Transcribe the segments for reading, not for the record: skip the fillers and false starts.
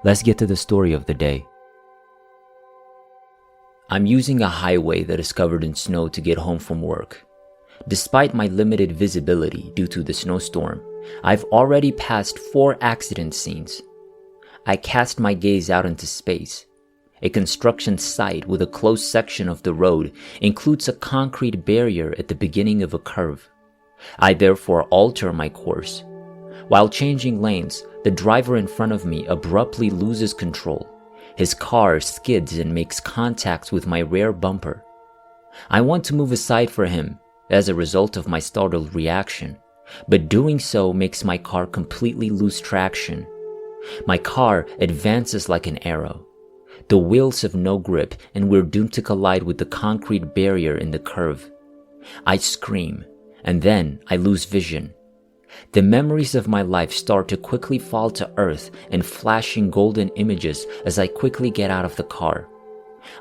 Let's get to the story of the day. I'm using a highway that is covered in snow to get home from work. Despite my limited visibility due to the snowstorm, I've already passed 4 accident scenes. I cast my gaze out into space. A construction site with a closed section of the road includes a concrete barrier at the beginning of a curve. I therefore alter my course. While changing lanes, the driver in front of me abruptly loses control. His car skids and makes contact with my rear bumper. I want to move aside for him as a result of my startled reaction, but doing so makes my car completely lose traction. My car advances like an arrow. The wheels have no grip and we're doomed to collide with the concrete barrier in the curve. I scream, and then I lose vision. The memories of my life start to quickly fall to earth in flashing golden images as I quickly get out of the car.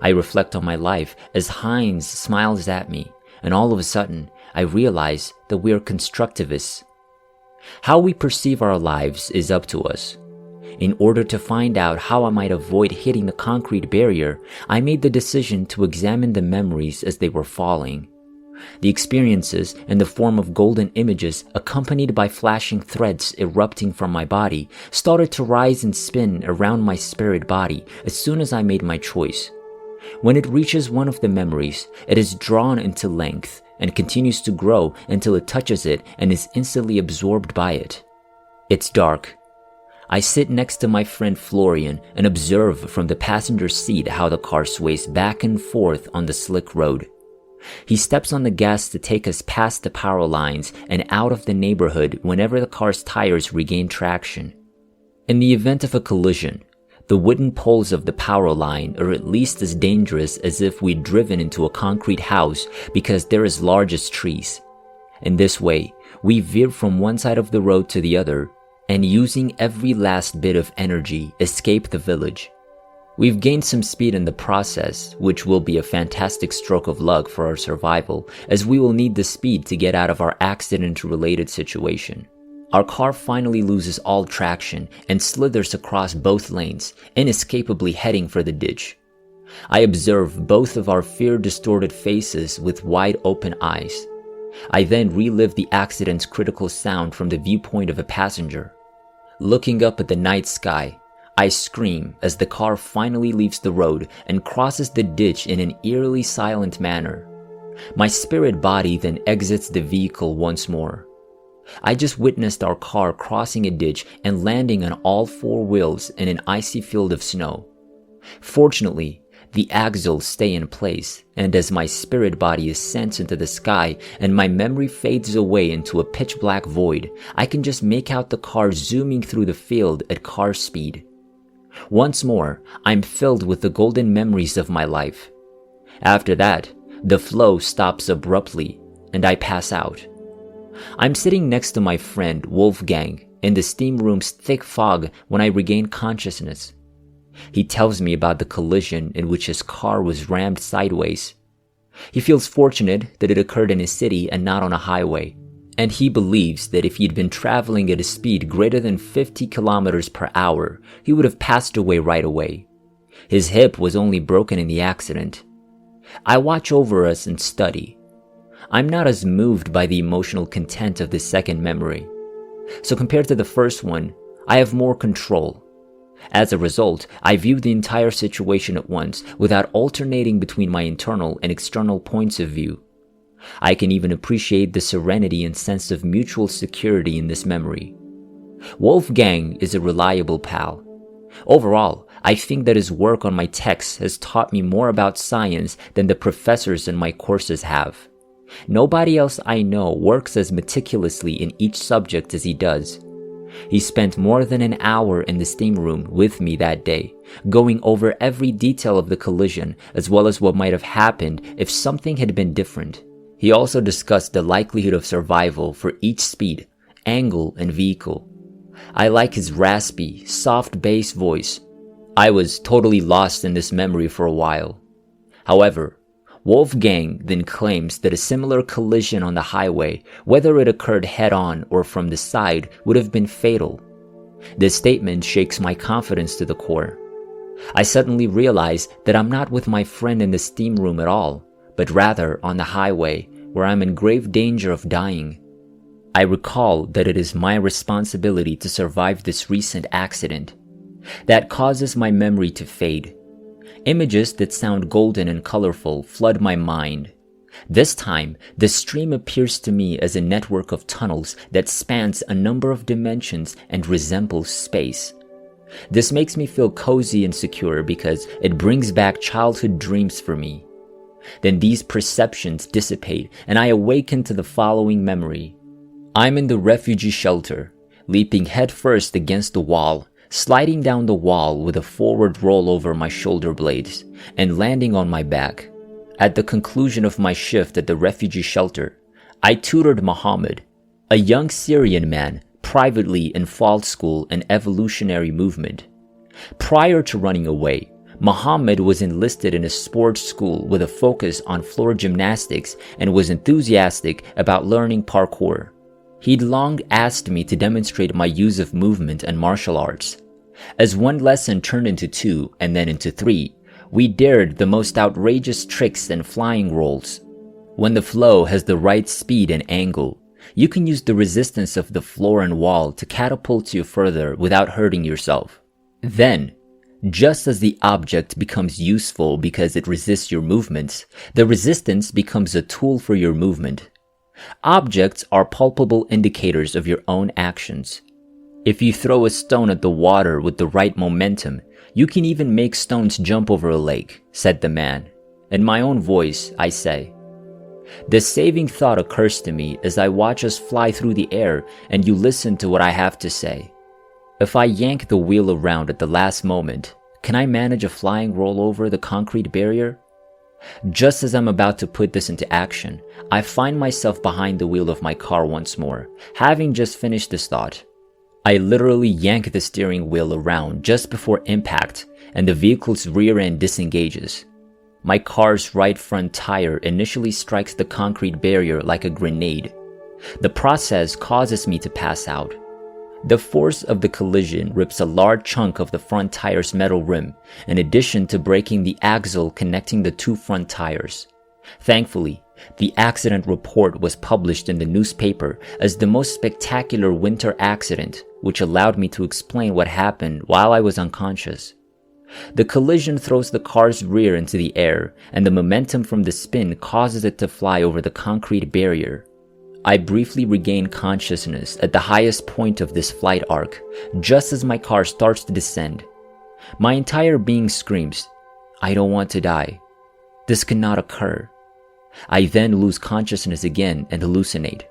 I reflect on my life as Heinz smiles at me, and all of a sudden, I realize that we are constructivists. How we perceive our lives is up to us. In order to find out how I might avoid hitting the concrete barrier, I made the decision to examine the memories as they were falling. The experiences in the form of golden images accompanied by flashing threads erupting from my body started to rise and spin around my spirit body as soon as I made my choice. When it reaches one of the memories, it is drawn into length and continues to grow until it touches it and is instantly absorbed by it. It's dark. I sit next to my friend Florian and observe from the passenger seat how the car sways back and forth on the slick road. He steps on the gas to take us past the power lines and out of the neighborhood whenever the car's tires regain traction. In the event of a collision, the wooden poles of the power line are at least as dangerous as if we'd driven into a concrete house because they're as large as trees. In this way, we veer from one side of the road to the other and, using every last bit of energy, escape the village. We've gained some speed in the process, which will be a fantastic stroke of luck for our survival, as we will need the speed to get out of our accident-related situation. Our car finally loses all traction and slithers across both lanes, inescapably heading for the ditch. I observe both of our fear-distorted faces with wide-open eyes. I then relive the accident's critical sound from the viewpoint of a passenger. Looking up at the night sky, I scream as the car finally leaves the road and crosses the ditch in an eerily silent manner. My spirit body then exits the vehicle once more. I just witnessed our car crossing a ditch and landing on all 4 wheels in an icy field of snow. Fortunately, the axles stay in place, and as my spirit body ascends into the sky and my memory fades away into a pitch-black void, I can just make out the car zooming through the field at car speed. Once more, I'm filled with the golden memories of my life. After that, the flow stops abruptly, and I pass out. I'm sitting next to my friend Wolfgang in the steam room's thick fog when I regain consciousness. He tells me about the collision in which his car was rammed sideways. He feels fortunate that it occurred in a city and not on a highway, and he believes that if he'd been traveling at a speed greater than 50 kilometers per hour, he would have passed away right away. His hip was only broken in the accident. I watch over us and study. I'm not as moved by the emotional content of the second memory. So compared to the first one, I have more control. As a result, I view the entire situation at once without alternating between my internal and external points of view. I can even appreciate the serenity and sense of mutual security in this memory. Wolfgang is a reliable pal. Overall, I think that his work on my texts has taught me more about science than the professors in my courses have. Nobody else I know works as meticulously in each subject as he does. He spent more than an hour in the steam room with me that day, going over every detail of the collision as well as what might have happened if something had been different. He also discussed the likelihood of survival for each speed, angle, and vehicle. I like his raspy, soft bass voice. I was totally lost in this memory for a while. However, Wolfgang then claims that a similar collision on the highway, whether it occurred head-on or from the side, would have been fatal. This statement shakes my confidence to the core. I suddenly realize that I'm not with my friend in the steam room at all, but rather on the highway where I'm in grave danger of dying. I recall that it is my responsibility to survive this recent accident. That causes my memory to fade. Images that sound golden and colorful flood my mind. This time, the stream appears to me as a network of tunnels that spans a number of dimensions and resembles space. This makes me feel cozy and secure because it brings back childhood dreams for me. Then these perceptions dissipate and I awaken to the following memory. I'm in the refugee shelter, leaping headfirst against the wall, sliding down the wall with a forward roll over my shoulder blades, and landing on my back. At the conclusion of my shift at the refugee shelter, I tutored Muhammad, a young Syrian man, privately in fall school and evolutionary movement. Prior to running away, Muhammad was enlisted in a sports school with a focus on floor gymnastics and was enthusiastic about learning parkour. He'd long asked me to demonstrate my use of movement and martial arts. As one lesson turned into 2 and then into 3, we dared the most outrageous tricks and flying rolls. When the flow has the right speed and angle, you can use the resistance of the floor and wall to catapult you further without hurting yourself. Then, just as the object becomes useful because it resists your movements, the resistance becomes a tool for your movement. Objects are palpable indicators of your own actions. If you throw a stone at the water with the right momentum, you can even make stones jump over a lake, said the man. In my own voice, I say. This saving thought occurs to me as I watch us fly through the air and you listen to what I have to say. If I yank the wheel around at the last moment, can I manage a flying roll over the concrete barrier? Just as I'm about to put this into action, I find myself behind the wheel of my car once more, having just finished this thought. I literally yank the steering wheel around just before impact, and the vehicle's rear end disengages. My car's right front tire initially strikes the concrete barrier like a grenade. The process causes me to pass out. The force of the collision rips a large chunk of the front tire's metal rim, in addition to breaking the axle connecting the 2 front tires. Thankfully, the accident report was published in the newspaper as the most spectacular winter accident, which allowed me to explain what happened while I was unconscious. The collision throws the car's rear into the air, and the momentum from the spin causes it to fly over the concrete barrier. I briefly regain consciousness at the highest point of this flight arc, just as my car starts to descend. My entire being screams, "I don't want to die. This cannot occur." I then lose consciousness again and hallucinate.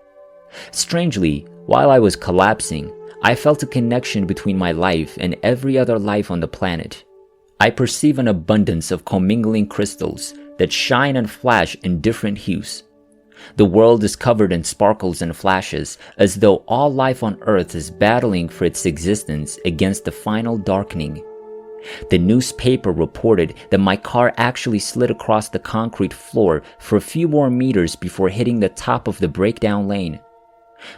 Strangely, while I was collapsing, I felt a connection between my life and every other life on the planet. I perceive an abundance of commingling crystals that shine and flash in different hues. The world is covered in sparkles and flashes, as though all life on Earth is battling for its existence against the final darkening. The newspaper reported that my car actually slid across the concrete floor for a few more meters before hitting the top of the breakdown lane.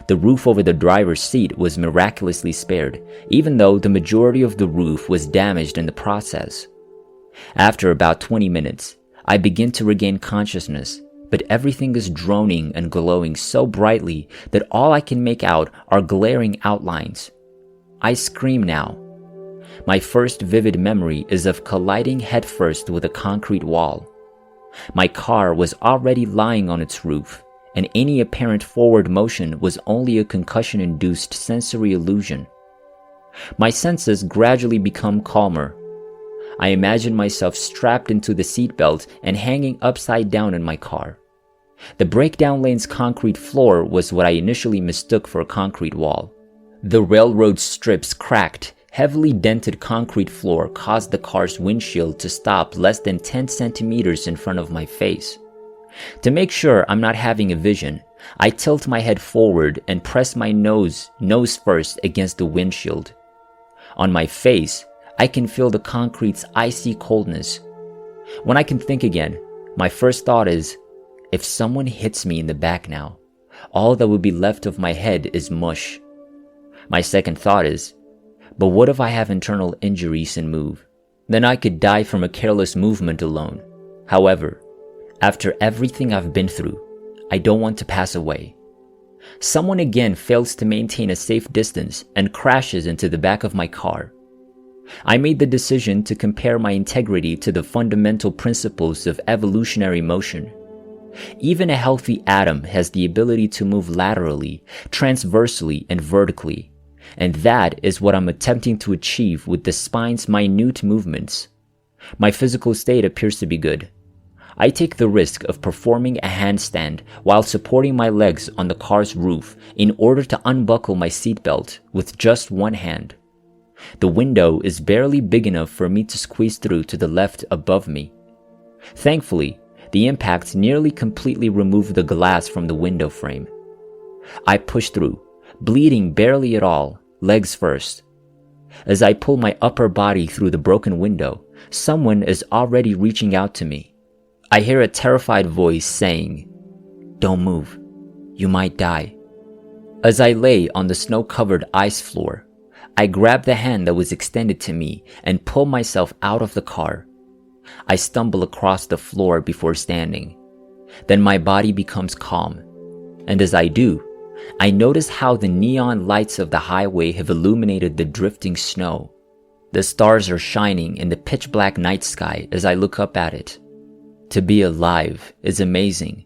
The roof over the driver's seat was miraculously spared, even though the majority of the roof was damaged in the process. After about 20 minutes, I begin to regain consciousness, but everything is droning and glowing so brightly that all I can make out are glaring outlines. I scream now. My first vivid memory is of colliding headfirst with a concrete wall. My car was already lying on its roof, and any apparent forward motion was only a concussion-induced sensory illusion. My senses gradually become calmer. I imagine myself strapped into the seatbelt and hanging upside down in my car. The breakdown lane's concrete floor was what I initially mistook for a concrete wall. The railroad strip's cracked, heavily dented concrete floor caused the car's windshield to stop less than 10 centimeters in front of my face. To make sure I'm not having a vision, I tilt my head forward and press my nose first against the windshield. On my face, I can feel the concrete's icy coldness. When I can think again, my first thought is, if someone hits me in the back now, all that would be left of my head is mush. My second thought is, But what if I have internal injuries and move? Then I could die from a careless movement alone. However, after everything I've been through, I don't want to pass away. Someone again fails to maintain a safe distance and crashes into the back of my car. I made the decision to compare my integrity to the fundamental principles of evolutionary motion. Even a healthy atom has the ability to move laterally, transversely, and vertically, and that is what I'm attempting to achieve with the spine's minute movements. My physical state appears to be good. I take the risk of performing a handstand while supporting my legs on the car's roof in order to unbuckle my seatbelt with just one hand. The window is barely big enough for me to squeeze through to the left above me. Thankfully, the impact nearly completely removed the glass from the window frame. I push through, bleeding barely at all, legs first. As I pull my upper body through the broken window, someone is already reaching out to me. I hear a terrified voice saying, "Don't move. You might die." As I lay on the snow-covered ice floor, I grab the hand that was extended to me and pull myself out of the car. I stumble across the floor before standing. Then my body becomes calm. And as I do, I notice how the neon lights of the highway have illuminated the drifting snow. The stars are shining in the pitch-black night sky as I look up at it. To be alive is amazing.